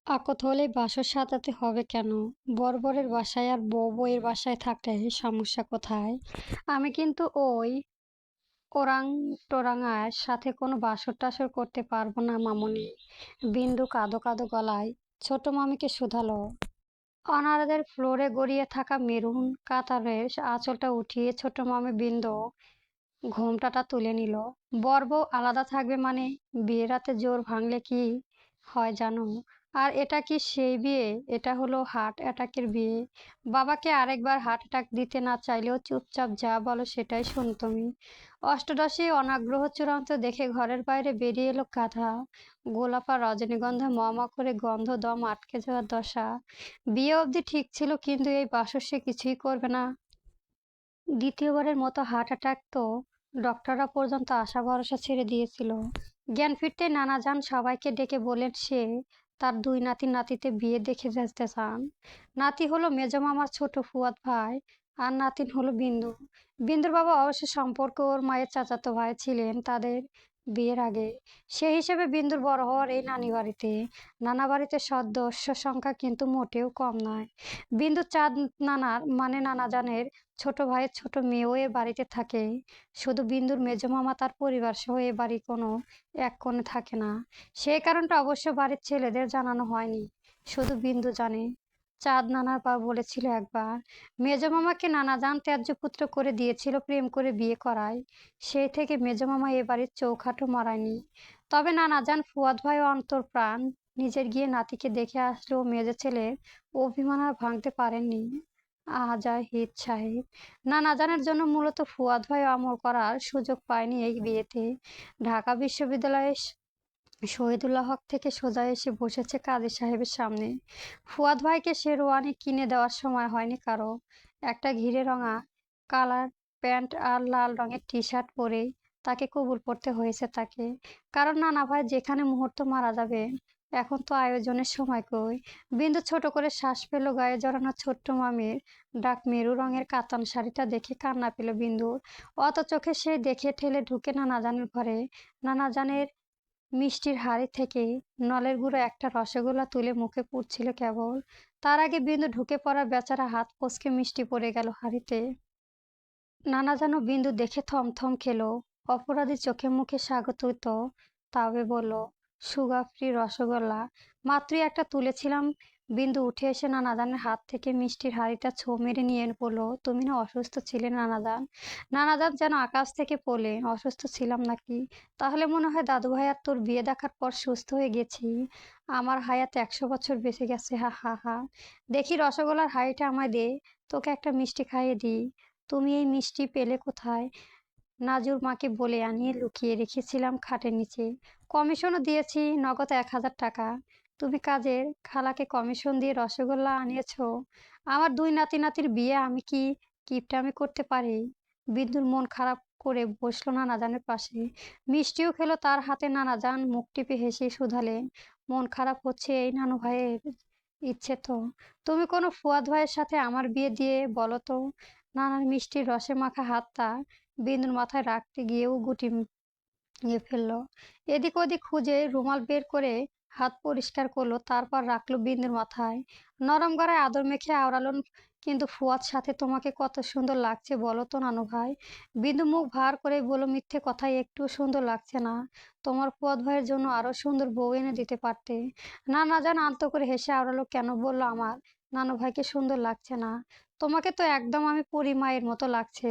আকত হলেই বাসর সাজাতে হবে কেন? বর-বরের বাসায় আর বউ-বউয়ের বাসায় থাকলে সমস্যা কোথায়? আমি কিন্তু ওই ওরাং-টোরাঙার সাথে কোনো বাসর-টাসর করতে পারবো না মামুনি। বিন্দু কাঁদো কাঁদো গলায় ছোট মামিকে শুধালো। অনারাদের ফ্লোরে গড়িয়ে থাকা মেরুন কাতারের আঁচলটা উঠিয়ে ছোট মামি বিন্দু ঘোমটাটা তুলে নিল। বর বউ আলাদা থাকবে মানে বিয়ে রাতে জোর ভাঙলে কি হয় জানো? আর এটা কি সেই বিয়ে? এটা হলো হার্ট অ্যাটাকের বিয়ে। বাবাকে আরেকবার হার্ট অ্যাটাক দিতে না চাইলেও চুপচাপ যা বলো সেটাই শোনো তুমি। অষ্টাদশী অনাগ্রহ চূড়ান্ত দেখে ঘরের বাইরে বেরিয়ে এলো গাধা। গোলাপ আর রজনীগন্ধা ম করে গন্ধ দম আটকে যাওয়ার দশা। বিয়ে অবধি ঠিক ছিল, কিন্তু এই বাসর সে কিছুই করবে না। দ্বিতীয়বারের মতো হার্ট অ্যাটাক তো ডক্টররা পর্যন্ত আশা ভরসা ছেড়ে দিয়েছিল। জ্ঞান ফিরতেই নানাজান সবাইকে ডেকে বলেন সে তার দুই নাতি নাতিতে বিয়ে দেখে যেতে চান। নাতি হলো মেজ মামার ছোট ফুয়াদ ভাই, আর নাতিন হলো বিন্দু। বিন্দুর বাবা অবশ্য সম্পর্ক ওর মায়ের চাচাতো ভাই ছিলেন তাদের বিয়ের আগে। সেই হিসেবে বিন্দুর বড় হওয়ার এই নানি বাড়িতে। নানা বাড়িতে সদস্য সংখ্যা কিন্তু মোটেও কম নয়। বিন্দু চাঁদ নানার মানে নানাজানের ছোট ভাইয়ের ছোট মেয়েও এ বাড়িতে থাকে। শুধু বিন্দুর মেজ মামা তার পরিবার সহ এ বাড়ি কোনো এক কোণে থাকে না। সেই কারণটা অবশ্য বাড়ির ছেলেদের জানানো হয়নি, শুধু বিন্দু জানে। চাঁদ নানার বা বলেছিল একবার মেজ মামাকে নানাজান ত্যায্য পুত্র করে দিয়েছিল প্রেম করে বিয়ে করায়। সেই থেকে মেজ মামা এ বাড়ির চৌখাটো মারায়নি। তবে নানাজান ফুয়াদ ভাই অন্তর্প্রাণ নিজের গিয়ে নাতিকে দেখে আসলেও মেজো ছেলের অভিমান আর ভাঙতে পারেননি আজাহিদ সাহেব। নানাজানের জন্য মূলত ফুয়াদ ভাই আমল করার সুযোগ পায়নি এই বিয়েতে। ঢাকা বিশ্ববিদ্যালয়ের শহীদুল্লাহ হক থেকে সোজা এসে বসেছে কাজী সাহেবের সামনে। ফুয়াদ ভাইকে শেরওয়ানি কিনে দেওয়ার সময় হয়নি কারো। একটা ঘিরে রঙা কালার প্যান্ট আর লাল রঙের টি শার্ট পরেই তাকে কবুল পড়তে হয়েছে তাকে। কারণ নানা ভাই যেখানে মুহূর্ত মারা যাবে, এখন তো আয়োজনের সময় কই। বিন্দু ছোট করে শ্বাস পেল। গায়ে জড়ানো ছোট্ট মামির ডাক মেরু রঙের কাতান শাড়িটা দেখে কান্না পেল বিন্দুর। অত চোখে সে দেখে ঠেলে ঢুকে নানাজানের ঘরে। নানাজানের মিষ্টির হাঁড়ি থেকে নলের গুঁড়ো একটা রসগোল্লা তুলে মুখে পুড়ছিল কেবল। তার আগে বিন্দু ঢুকে পড়া বেচারা হাত ফসকে মিষ্টি পড়ে গেল হাঁড়িতে। নানা যেন বিন্দু দেখে থমথম খেলো। অপরাধী চোখে মুখে স্বাগতিত তবে বলল, সুগার ফ্রি রসগোল্লা। মাত্রই একটা তুলেছিলাম। বিন্দু উঠে এসে নানাদানের হাত থেকে মিষ্টির হাঁড়িটা ছো মেরে নিয়ে বলল, তুমি না অসুস্থ ছিলে নানাদান? নানাদান যেন আকাশ থেকে পড়লেন, অসুস্থ ছিলাম নাকি? তাহলে মনে হয় দাদু ভাই আর তোর বিয়ে দেখার পর সুস্থ হয়ে গেছি। আমার হায়াতে 100 বছর বেঁচে গেছে, হা হা হা। দেখি রসগোল্লার হাঁড়িটা আমায় দে, তোকে একটা মিষ্টি খাইয়ে দিই। তুমি এই মিষ্টি পেলে কোথায়? নাজুর মাকে বলে আনিয়ে লুকিয়ে রেখেছিলাম খাটের নিচে। কমিশনও দিয়েছি, নগদ 1000 টাকা। তুমি কাজের খালাকে কমিশন দিয়ে রসগোল্লা আনিয়েছো। আমার দুই নাতি নাতির বিয়ে আমি কি কিপটামি করতে পারি? বিন্দুর মন খারাপ করে বসলো নানাজানের পাশে। মিষ্টিও খেলো তার হাতে। নানাজান মুখ টিপে হেসে শুধালেন, মন খারাপ হচ্ছে এই নানু ভাইয়ের ইচ্ছে তো? তুমি কোনো ফুয়াদ ভাইয়ের সাথে আমার বিয়ে দিয়ে বলো তো। নানার মিষ্টির রসে মাখা হাতটা বিন্দুর মাথায় রাখতে গিয়েও গুটি নিয়ে ফেললো। এদিক ওদিক খুঁজে রুমাল বের করে হাত পরিষ্কার করলো, তারপর রাখলো বিন্দুর মাথায়। নরম গলায় আদর মেখে আওড়ালো, কিন্তু ফুয়াদ সাথে তোমাকে কত সুন্দর লাগছে বলো তো নানু ভাই। বিন্দু মুখ ভার করে বলল, মিথ্যে কথাই, একটু সুন্দর লাগছে না। তোমার ফুয়াদ ভাইয়ের জন্য আরো সুন্দর বউ এনে দিতে পারতে। না না জান আলতো করে হেসে আওড়ালো, কেন বললো আমার নানু ভাইকে সুন্দর লাগছে না? তোমাকে তো একদম আমি পরি মায়ের মতো লাগছে।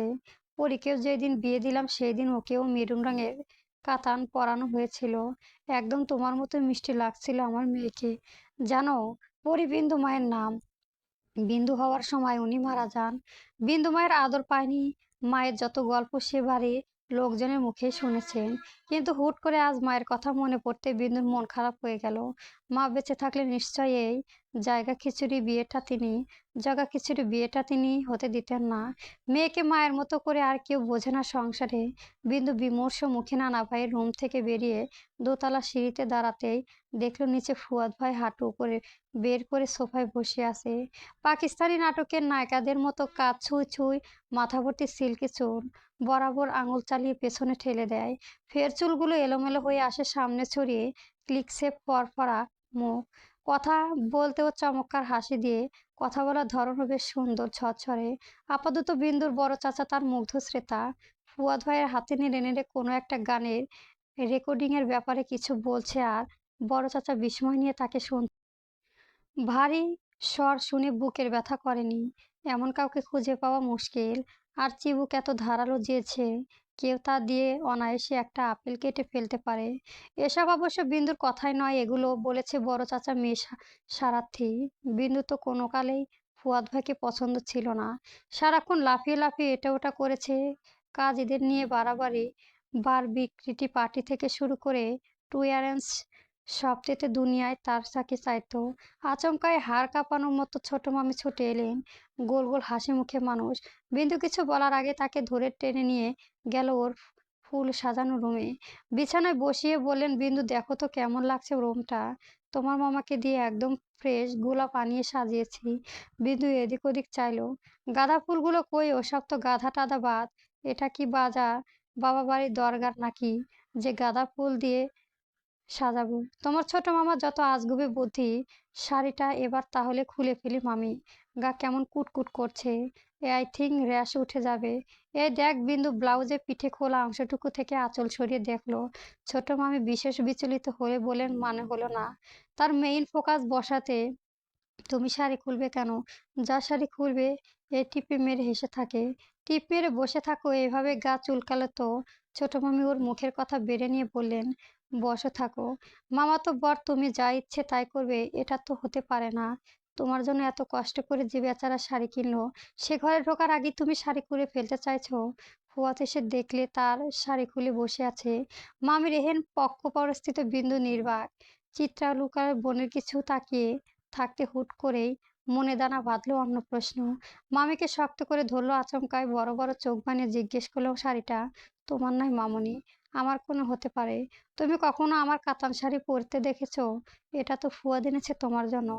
পরীকেও যেদিন বিয়ে দিলাম সেই দিন ওকেও মেরুন রঙের কাতান পরানো হয়েছিল। একদম তোমার মতো মিষ্টি লাগছিল আমার মেয়েকে। জানো, পরি বিন্দু মায়ের নাম। বিন্দু হওয়ার সময় উনি মারা যান। বিন্দু মায়ের আদর পায়নি। মায়ের যত গল্প সে বাড়ি লোকজনের মুখে শুনেছেন, কিন্তু হুট করে আজ মায়ের কথা মনে পড়তে বিন্দুর মন খারাপ হয়ে গেল। মা বেঁচে থাকলে নিশ্চয়ই এই জায়গা খিচুড়ি বিয়েটা তিনি হতে দিতেন না। মেয়েকে মায়ের মতো করে আর কেউ বোঝে না সংসারে। বিন্দু বিমর্ষ মুখে নানা ভাইয়ের রুম থেকে বেরিয়ে দোতলা সিঁড়িতে দাঁড়াতেই দেখলো নিচে ফুয়াদ ভাই হাঁটু করে বের করে সোফায় বসে আছে। পাকিস্তানি নাটকের নায়িকাদের মতো কাঁধ ছুঁই ছুঁই, মাথা ভর্তি সিল্কি চুল বরাবর আঙুল চালিয়ে পেছনে ঠেলে দেয়। ফের চুলগুলো এলোমেলো হয়ে আসে সামনে ছড়িয়ে। ক্লিক সেপ ফরফরা মুখ, কথা বলতেও চমৎকার হাসি দিয়ে, কথা বলার ধরনও বেশ সুন্দর ঝরঝরে। আপাতত বিন্দুর বড় চাচা তার মুগ্ধ শ্রোতা। ফুয়াদ ভাইয়ের হাতে নেড়ে নেড়ে কোনো একটা গানের রেকর্ডিং এর ব্যাপারে কিছু বলছে, আর বড় চাচা বিস্ময় নিয়ে তাকে শুনছে। ভারী স্বর শুনে বুকের ব্যথা করেনি, এমন কাউকে খুঁজে পাওয়া মুশকিল। আর চিবুক এত ধারালো যে কেউ তা দিয়ে অনায়াসে একটা আপেল কেটে ফেলতে পারে। এসব অবশ্য বিন্দুর কথাই নয়, এগুলো বলেছে বড় চাচা মেয়ে সারাথি। বিন্দু তো কোনো কালেই ফুয়াদ ভাইকে পছন্দ ছিল না। সারাক্ষণ লাফিয়ে লাফিয়ে এটা ওটা করেছে, কাজ এদের নিয়ে বাড়াবাড়ি। বার বিক্রিটি পার্টি থেকে শুরু করে টুয়ারেন্স সবচেয়ে দুনিয়ায় তার সাথে চাইতো। আচমকাই হাড় কাঁপানোর মতো ছোট মামি ছুটে এলেন, গোল গোল হাসি মুখে মানুষ। বিন্দু কিছু বলার আগে তাকে ধরে টেনে নিয়ে গেল ওর ফুল সাজানো রুমে। বিছানায় বসিয়ে বললেন, বিন্দু দেখো তো কেমন লাগছে রুমটা, তোমার মামাকে দিয়ে একদম ফ্রেশ গোলাপ আনিয়ে সাজিয়েছি। বিন্দু এদিক ওদিক চাইলো, গাঁদা ফুলগুলো কই, ওসব তো গাধা টাদা বাদ। এটা কি বাজার, বাবা বাড়ির দরগার নাকি যে গাঁদা ফুল দিয়ে সাজাবো? তোমার ছোট মামা যত আজগুবি বুদ্ধি। শাড়িটা এবার তাহলে খুলে ফেলি মামি, গা কেমন কুটকুট করছে, আই থিঙ্ক র্যাশ উঠে যাবে। এই দেখ, বিন্দু ব্লাউজের পিঠে খোলা অংশটুকু থেকে আঁচল সরিয়ে দেখলো। ছোট মামি বিশেষ বিচলিত হয়ে বলেন, মানে হলো না। তার মেইন ফোকাস বসাতে, তুমি শাড়ি খুলবে কেন? যা শাড়ি খুলবে। এ টিপে মেরে হেসে থাকে। টিপ মেরে বসে থাকো এভাবে গা চুলকালে তো। ছোট মামি ওর মুখের কথা বেড়ে নিয়ে বললেন, বসে থাকো, মামা তো বর, তুমি যা ইচ্ছে তাই করবে, এটা তো হতে পারে না। তোমার জন্য এত কষ্ট করে যে বেচারা শাড়ি কিনলো, সে ঘরে ঢোকার আগে তুমি শাড়ি খুলে ফেলতে চাইছো? ফুয়াত এসে দেখলে তার শাড়ি খুলে বসে আছে। মামির এহেন পক্ষ পরিস্থিত বিন্দু নির্বাক। চিত্রালুকার বোনের কিছু তাকিয়ে থাকতে হুট করেই মনে দানা বাঁধলো অন্য প্রশ্ন। মামিকে শক্ত করে ধরলো আচমকায়, বড় বড় চোখ বানিয়ে জিজ্ঞেস করলো, শাড়িটা তোমার নয় মামুনি, আমার কোনো হতে পারে? তুমি কখনো আমার কাতান শাড়ি পরতে দেখেছো? এটা তো ফুয়াদ এনেছে তোমার জন্য।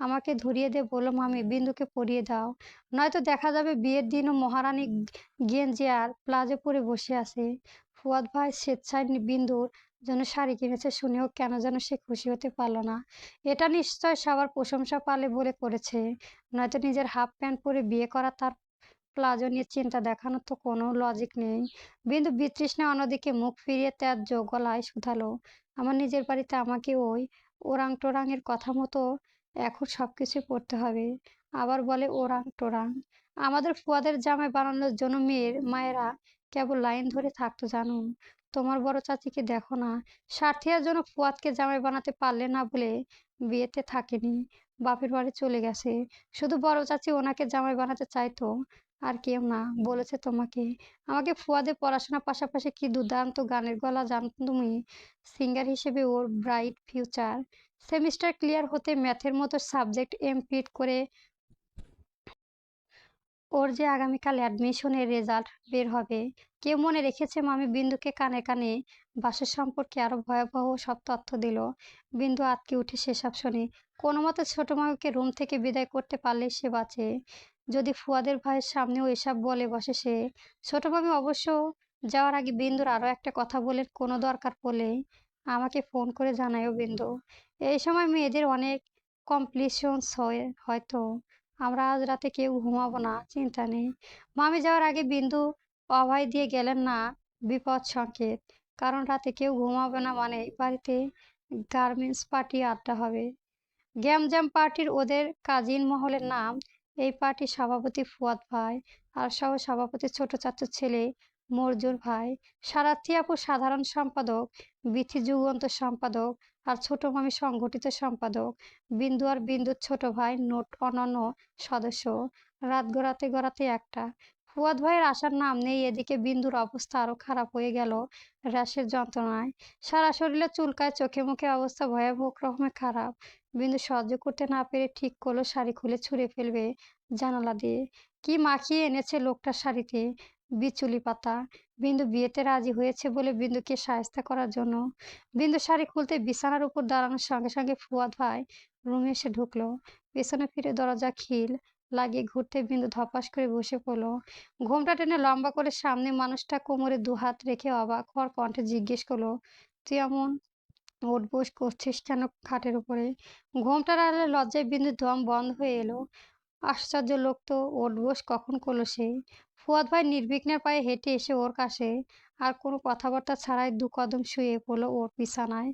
আমাকে ধরিয়ে দিয়ে বললো, মামি বিন্দুকে পরিয়ে দাও, নয়তো দেখা যাবে বিয়ের দিনও মহারানী গেঞ্জি আর প্লাজো পরে বসে আছে। ফুয়াদ ভাই স্বেচ্ছায় বিন্দুর জন্য শাড়ি কিনেছে শুনেও কেন যেন সে খুশি হতে পারলো না। এটা নিশ্চয় সবার প্রশংসা পালে বলে করেছে, নয়তো নিজের হাফ প্যান্ট পরে বিয়ে করা, তার প্লাজো নিয়ে চিন্তা দেখানোর তো কোনো লজিক নেই। বিন্দু বিতৃষ্ণা অন্যদিকে মুখ ফিরিয়ে ত্যায্য গলায় শুধালো, আমার নিজের বাড়িতে আমাকে ওই ওরাং টোরাংয়ের কথা মতো এখন সবকিছু করতে হবে? আবার বলে ওরাং টোরাং! আমাদের ফুয়াদের জামাই বানানোর জন্য মেয়ের মায়েরা কেবল লাইন ধরে থাকতো জানো। তোমার বড় চাচিকে দেখো না, স্বার্থিয়ার জন্য ফুয়াদকে জামাই বানাতে পারলে না বলে বিয়েতে থাকেনি, বাপের বাড়ি চলে গেছে। শুধু বড় চাচি ওনাকে জামাই বানাতে চাইতো, আর কেউ না। বলেছে তোমাকে, আমাকে ফুয়াদের পড়াশোনার পাশাপাশি কি দুর্দান্ত গানের গলা জানো তুমি, সিঙ্গার হিসেবে ওর ব্রাইট ফিউচার। সেমিস্টার ক্লিয়ার হতে ম্যাথের মতো সাবজেক্ট এমপিট করে ওর যে আগামীকাল অ্যাডমিশনের রেজাল্ট বের হবে। কেউ মনে রেখেছে? মামি বিন্দুকে কানে কানে বাসের সম্পর্কে আরো ভয়াবহ সব তথ্য দিল। বিন্দু আঁতকে উঠে সেসব শোনে। কোনো মতে ছোট মামিকে রুম থেকে বিদায় করতে পারলেই সে বাঁচে। যদি ফুয়াদের ভাইয়ের সামনেও এসব বলে বসে সে। ছোট মামি অবশ্য যাওয়ার আগে বিন্দুর আরো একটা কথা বলে, কোনো দরকার পড়লে আমাকে ফোন করে জানায়ও বিন্দু। এই সময় মেয়েদের অনেক কমপ্লিকেশনস হয় হয়তো। আমরা আজ রাতে কেউ ঘুমাবো না, চিন্তা নেই। মামি যাওয়ার আগে বিন্দু অভয় দিয়ে গেলেন, না বিপদ সংকেত। কারণ রাতে কেউ ঘুমাবে না মানে বাড়িতে গার্মেন্টস পার্টি আড্ডা হবে। গ্যামজাম পার্টির ওদের কাজিন মহলের নাম। এই পার্টির সভাপতি ফুয়াদ ভাই, আর সহ সভাপতি ছোট চাচুর ছেলে মরজুর ভাই, সারাথী আপু সাধারণ সম্পাদক, বিথি যুগন্ত সম্পাদক, আর ছোট মামি সংগঠিত সম্পাদক। বিন্দু আর বিন্দুর ছোট ভাই নোট অনন্য সদস্য। রাত গড়াতে গড়াতে একটা। ফুয়াদ ভাইয়ের আসার নাম নেই। এদিকে বিন্দুর অবস্থা আরো খারাপ হয়ে গেল র্যাশের যন্ত্রণায়। সারা শরীরে চুলকায়, চোখে মুখে অবস্থা ভয়াবহ রকমের খারাপ। বিন্দু সহ্য করতে না পেরে ঠিক করলো শাড়ি খুলে ছুঁড়ে ফেলবে জানালা দিয়ে। কি মাখিয়ে এনেছে লোকটার শাড়িতে, বিচুলি পাতা! বিন্দু বিয়েতে রাজি হয়েছে বলে বিন্দুকে শায়েস্তা করার জন্য। বিন্দু শাড়ি খুলতে বিছানার উপর দাঁড়ানোর সঙ্গে সঙ্গে ফুয়াদ ভাই রুমে এসে ঢুকলো। পেছনে ফিরে দরজা খিল লাগিয়ে ঘুরতে বিন্দু ধপাস করে বসে পড়লো। ঘোমটা টেনে লম্বা করে সামনে মানুষটা কোমরে দুহাত রেখে অবাক হওয়ার কণ্ঠে জিজ্ঞেস করলো, তুই এমন উঠবোস করছিস কেন খাটের উপরে? ঘোমটার আড়ালে লজ্জায় বিন্দুর দম বন্ধ হয়ে এলো। আশ্চর্য লোক তো, ওঠবোস কখন করলো সে? ফুয়াদ ভাই নির্বিঘ্নের পায়ে হেঁটে এসে ওর কাছে আর কোনো কথাবার্তা ছাড়াই ২ কদম শুয়ে পড়লো ওর বিছানায়।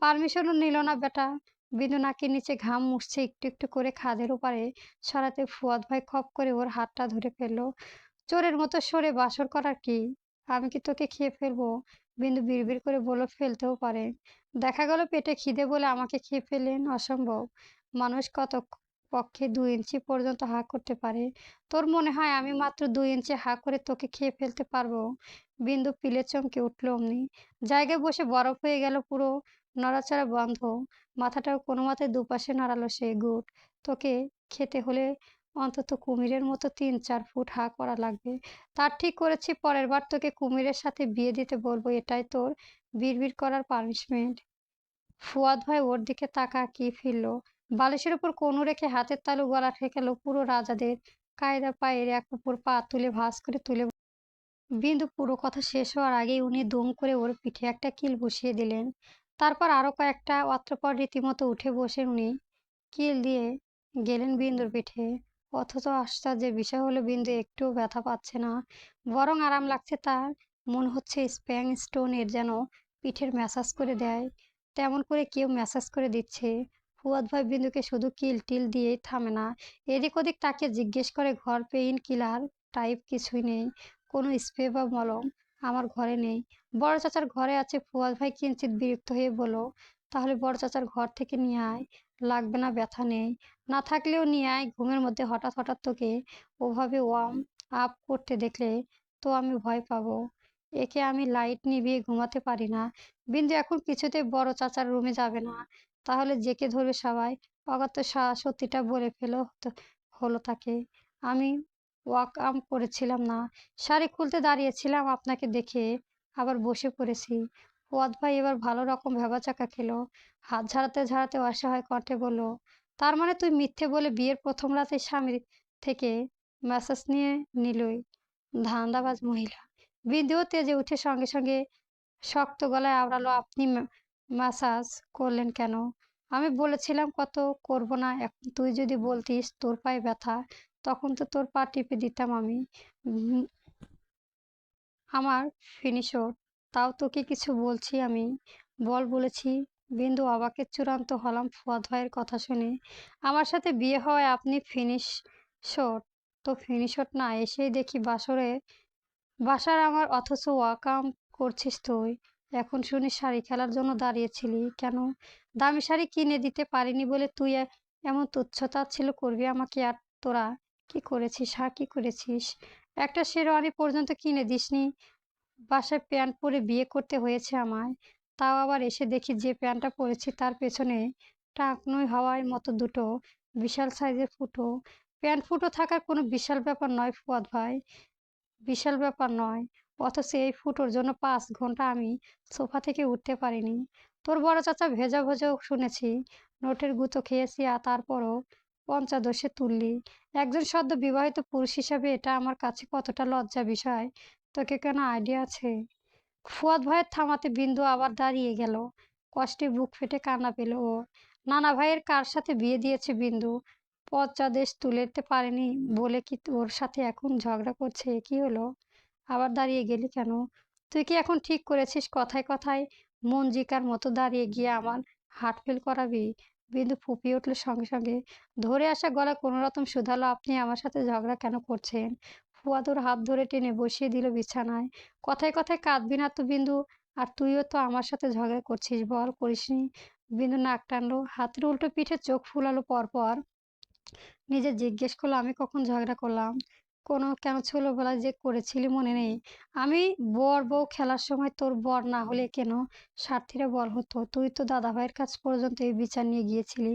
পারমিশনও নিল না বেটা। বিন্দু নাকের নিচে ঘাম মুছছে একটু একটু করে খাদের ওপারে সরাতে ফুয়াদ ভাই খপ করে ওর হাতটা ধরে ফেললো। চোরের মতো সরে বাসর করার কি? আমি কি তোকে খেয়ে ফেলবো? বিন্দু বিড়বিড় করে বলল, ফেলতেও পারে। দেখা গেল পেটে খিদে বলে আমাকে খেয়ে ফেললেন? অসম্ভব। মানুষ কত পক্ষে ২ ইঞ্চি পর্যন্ত হা করতে পারে। তোর মনে হয় আমি মাত্র ২ ইঞ্চি হা করে তোকে খেয়ে ফেলতে পারবো? বিন্দু পিলে চমকে উঠল অমনি। জায়গায় বসে বরফ হয়ে গেল পুরো। নড়াচড়া বন্ধ। মাথাটাও কোনো মতে দুপাশে নাড়ালো সে। গুড। তোকে খেতে হলে অন্তত কুমিরের মতো ৩-৪ ফুট হা করা লাগবে। তার ঠিক করেছি, পরের বার তোকে কুমিরের সাথে বিয়ে দিতে বলবো। এটাই তোর বিড়বিড় করার পানিশমেন্ট। ফুয়াদ ভাই ওর দিকে তাকিয়ে ফিরল। বালিশের উপর কনু রেখে হাতের তালু গলা ঠেকালো পুরো রাজাদের কায়দা, পায়ের এক উপর পা তুলে ভাঁজ করে তুলে। বিন্দু পুরো কথা শেষ হওয়ার আগেই উনি দুম করে ওর পিঠে একটা কিল বসিয়ে দিলেন। তারপর আরো কয়েকটা। অতঃপর রীতিমতো উঠে বসে উনি কিল দিয়ে গেলেন বিন্দুর পিঠে। অথচ আশ্চর্যের বিষয় হলো বিন্দু একটুও ব্যথা পাচ্ছে না, বরং আরাম লাগছে তার। মনে হচ্ছে স্প্যাং স্টোন এর যেন পিঠের ম্যাসাজ করে দেয়, তেমন করে কেউ ম্যাসাজ করে দিচ্ছে। ফুয়াদ ভাই বিন্দুকে শুধু কিল টিল দিয়েই থামে না, এদিক ওদিক তাকে জিজ্ঞেস করে, ঘর পেইন কিলার টাইপ কিছুই নেই? কোনো স্প্রে বা মলম আমার ঘরে নেই। বড় চাচার ঘরে আছে। ফুয়াদ ভাই কিঞ্চিত বিরক্ত হয়ে বলল, তাহলে বড় চাচার ঘর থেকে নিয়ে আয়। লাগবে না, ব্যথা নেই। না থাকলেও নিয়ে আয়। ঘুমের মধ্যে হঠাৎ হঠাৎ তোকে ওভাবে ওয়ার্ম আপ করতে দেখলে তো আমি ভয় পাবো। একে আমি লাইট নিভিয়ে ঘুমাতে পারি না। বিন্দু এখন কিছুতেই বড় চাচার রুমে যাবে না, তাহলে জেকে ধরবে সবাই। অগত্য সত্যিটা বলে ফেলো হলো তাকে। আমি ওয়াক আম করেছিলাম না, শাড়ি খুলতে দাঁড়িয়েছিলাম, আপনাকে দেখে আবার বসে পড়েছি। ফুয়াদ ভাই এবার ভালো রকম ভ্যাবাচাকা খেলো। হাত ঝাড়াতে ঝাড়াতে অসহায় কণ্ঠে বলল, তার মানে তুই মিথ্যে বলে বিয়ের প্রথম রাতে স্বামীর থেকে ম্যাসাজ নিয়ে নিলই? ধান্দাবাজ মহিলা। বিন্দুও তেজে উঠে সঙ্গে সঙ্গে শক্ত গলায় আওড়ালো, আপনি ম্যাসাজ করলেন কেন? আমি বলেছিলাম কত করব না। এখন তুই যদি বলতিস তোর পায়ে ব্যথা, তখন তো তোর পা টিপে দিতাম আমি। উম, আমার ফিনিশর। তাও তোকে কিছু বলছি আমি? বল বলেছি। বিন্দু অবাকের চূড়ান্ত হলাম ফুয়াদ ভাইয়ের কথা শুনে। আমার সাথে বিয়ে হওয়ায় আপনি ফিনিশর? তো ফিনিশর না, এসেই দেখি বাসার আমার, অথচ ওয়াকাম করছিস তুই। এখন শুনি শাড়ি খেলার জন্য দাঁড়িয়েছিলি কেন? দামি শাড়ি কিনে দিতে পারিনি বলে তুই এমন তুচ্ছ-তাচ্ছিল্য করবি আমাকে? আর তোরা কি করেছিস? কি করেছিস? একটা শেরওয়ানি পর্যন্ত কিনে দিসনি। বাসায় প্যান্ট পরে বিয়ে করতে হয়েছে আমায়। তাও আবার এসে দেখি যে প্যান্টটা পরেছি তার পেছনে টাকনুই হওয়ার মতো দুটো বিশাল সাইজের ফুটো। প্যান্ট ফুটো থাকার কোনো বিশাল ব্যাপার নয় ফুয়াদ ভাই, বিশাল ব্যাপার নয়। অথচ এই ফুটোর জন্য ৫ ঘন্টা আমি সোফা থেকে উঠতে পারিনি। তোর বড় চাচা ভেজা ভেজাও শুনেছি, নোটের গুঁতো খেয়েছি, আর তারপরও পঞ্চাদশে তুললি। একজন সদ্য বিবাহিত পুরুষ হিসাবে এটা আমার কাছে কতটা লজ্জা বিষয়, তোকে কেন আইডিয়া আছে? ফুয়াদ ভয়ের থামাতে বিন্দু আবার দাঁড়িয়ে গেল। কষ্টে বুক ফেটে কান্না পেল ও। নানা ভাইয়ের কার সাথে বিয়ে দিয়েছে বিন্দু? পঞ্চাদেশ তুলেতে পারেনি বলে কি ওর সাথে এখন ঝগড়া করছে? কি হলো? আবার দাঁড়িয়ে গেলি কেন? তুই কি এখন ঠিক করেছিস কথায় কথায় মঞ্জিকার মতো দাঁড়িয়ে গিয়ে আমার হার্ট ফেল করাবি? বিন্দু ফুপিয়ে উঠল সঙ্গে সঙ্গে। ধরে আসা গলা কোনো রকম শুধালো, আপনি আমার সাথে ঝগড়া কেন করছেন? ফুয়াদ ওর হাত ধরে টেনে বসিয়ে দিল বিছানায়। কথায় কথায় কাঁদবি না তো বিন্দু? আর তুইও তো আমার সাথে ঝগড়া করছিস, বল করিসনি? বিন্দু নাক টানলো, হাতের উল্টো পিঠে চোখ ফুলালো পরপর। নিজে জিজ্ঞেস করলো, আমি কখন ঝগড়া করলাম? কেন ছোটবেলায় যে করেছিলি মনে নেই? আমি বর বউ খেলার সময় তোর বর না হলে কেন সাথীরা বল হতো? তুই তো দাদাভাইয়ের কাছ পর্যন্ত এই বিচার নিয়ে গিয়েছিলি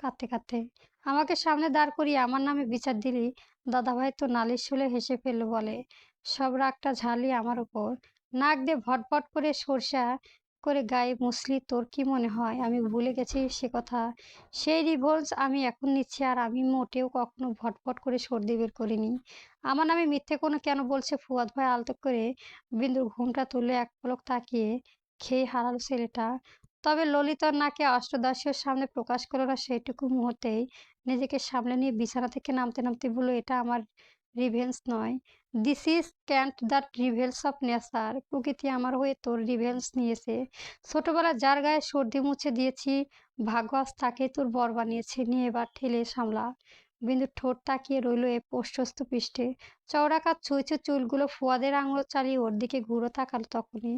কাঁদতে কাঁদতে। আমাকে সামনে দাঁড় করিয়ে আমার নামে বিচার দিলি। দাদাভাই তো নালিশ শুনে হেসে ফেললো, বলে, সব রাগটা ঝাড়লি আমার উপর। নাক দিয়ে ভটভট করে সরষা করে গায়ে মুছলি। তোর কি মনে হয় আমি ভুলে গেছি সে কথা? সেই রিভোলস আমি এখন নিচ্ছি। আর আমি মোটেও কখনো ভটভট করে সর্দি বের করিনি। আমার নামে মিথ্যে কোনো কেন বলছে? ফুয়াদ ভাই আলতো করে বিন্দুর ঘুমটা তুলে এক পলক তাকিয়ে খেয়ে হারালো ছেলেটা। তবে ললিতার নাকে অষ্টদশের সামনে প্রকাশ করল না। সেইটুকু মুহূর্তেই নিজেকে সামলে নিয়ে বিছানা থেকে নামতে নামতে বলল, এটা আমার রিভেঞ্জ নয়, this is can't the revenge of nature. প্রকৃতি আমার হয়ে তোর রিভেঞ্জ নিয়েছে। ছোটবেলা যার গায়ে সর্দি মুছে দিয়েছি, ভাগ্য আজ তাকেই তোর বর বানিয়েছে। নিয়ে এবার ঠেলে সামলা। বিন্দু ঠোঁট তাকিয়ে রইল এ প্রশস্ত পৃষ্ঠে। চওড়াকার ছুঁচো চুলগুলো ফুয়াদের আঙুল চালিয়ে ওর দিকে ঘুরে তাকাল। তখনই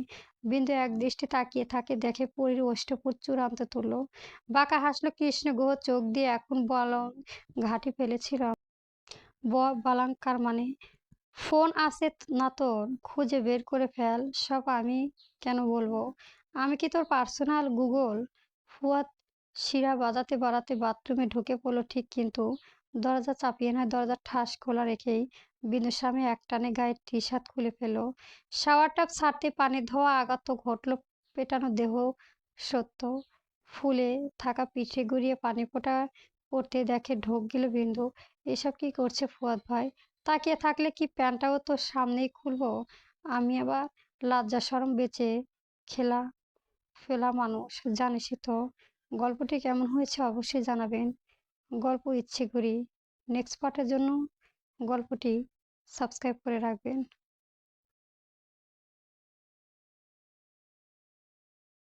বিন্দু এক দৃষ্টি তাকিয়ে থাকে, দেখে পরীর ওষ্ঠপুর চূড়ান্ত তুলল। বাঁকা হাসলো কৃষ্ণগুহ চোখ দিয়ে। এখন বলং ঘাঁটি ফেলেছিল বালাঙ্কার মানে? ফোন আছে না তোর? খুঁজে বের করে ফেল। সব আমি কেন বলবো? আমি কি তোর পার্সোনাল গুগল? ফুয়াদ শিরা বাজাতে বাড়াতে বাথরুমে ঢুকে পড়লো ঠিক, কিন্তু দরজা চাপিয়ে নয়, দরজা ঠাস খোলা রেখেই বিন্দুর সামনে একটানে গায়ে টি শার্ট খুলে ফেললো। শাওয়ার টাপ ছাড়তে পানির ধোয়া আঘাত ঘটলো পেটানো দেহ সত্য। ফুলে থাকা পিঠে গড়িয়ে পানি ফোঁটা পড়তে দেখে ঢোক গেল বিন্দু। এসব কি করছে ফুয়াদ ভাই? তাকিয়ে থাকলে কি প্যান্টটাও তো সামনেই খুলবো? আমি আবার লজ্জা শরম বেঁচে খেলা ফেলা মানুষ, জানিসই তো। গল্পটি কেমন হয়েছে অবশ্যই জানাবেন। গল্প ইচ্ছে করি নেক্সট পার্টের জন্য গল্পটি সাবস্ক্রাইব করে রাখবেন।